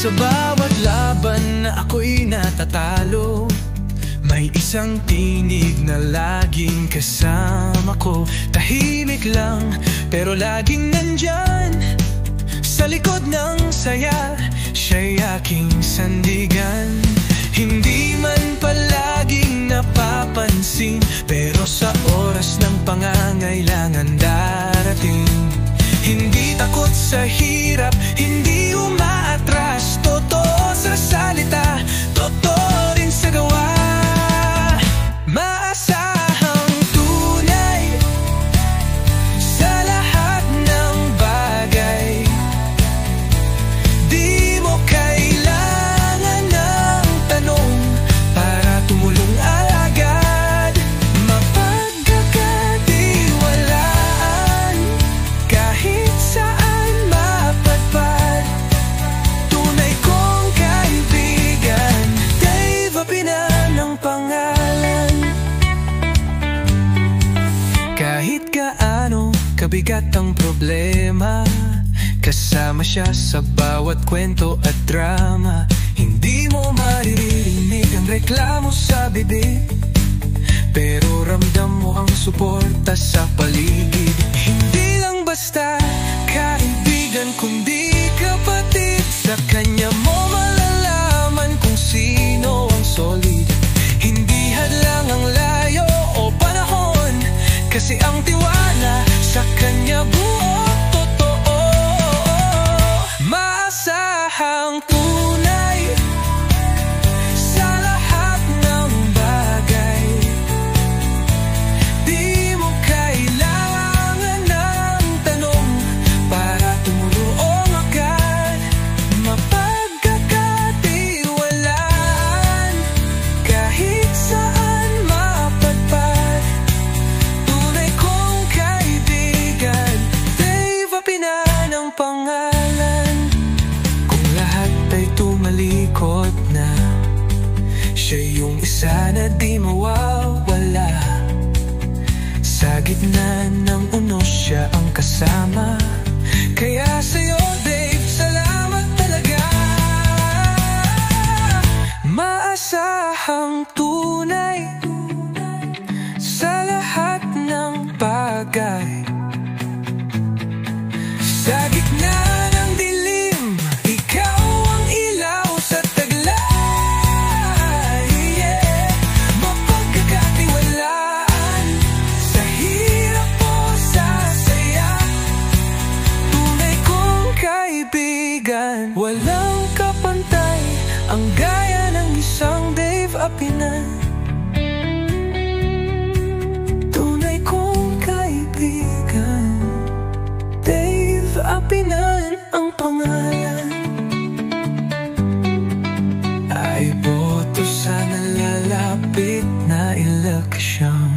Sa bawat laban na ako'y natatalo, may isang tinig na laging kasama ko. Tahimik lang pero laging nandyan, sa likod ng saya, siya'y aking sandigan. Hindi man palaging napapansin, pero sa oras ng pangangailangan darating. Hindi takot sa hirap, hindi umaatras. Totoo sa salita, totoo rin sa gawa. Maasahang tunay sa lahat ng bagay. Di mo kailangan ng tanong para tumulong agad. Mapagkakatiwalaan kahit saan mapadpad. Tunay kong kaibigan, Dave Apinan ang pangalan. Kahit gaano kabigat ang problema, kasama siya sa bawat kwento at drama. Hindi mo maririnig ang reklamo sa bibig, pero ramdam mo ang suporta sa paligid. Hindi lang basta kaibigan, kundi kapatid. Sa kanya mo malalaman kung sino ang solid. Hindi hadlang ang layo o panahon, kasi ang tiwala sa kanya buo, totoo. Maasahang tunay sa lahat ng bagay. Di mo kailangan ng tanong para tumulong agad. Mapagkakatiwalaan kahit saan mapadpad. Tunay kong kaibigan, Dave Apinan ang pangalan. Kung lahat ay tumalikod na, siya yung isa na di mawawala. Sa gitna ng unos siya ang kasama. Kaya sa'yo, Dave, salamat talaga. Maasahang tunay sa lahat ng bagay. Sa gitna ng dilim, ikaw ang ilaw sa taglay. Mapagkakatiwalaan sa hirap o sa saya. Tunay kong kaibigan, walang kapantay ang gaya ng isang Dave Apinan. Tunay kong kaibigan, Dave Apinan ang pangalan. Ay boto sa nalalapit na eleksyon.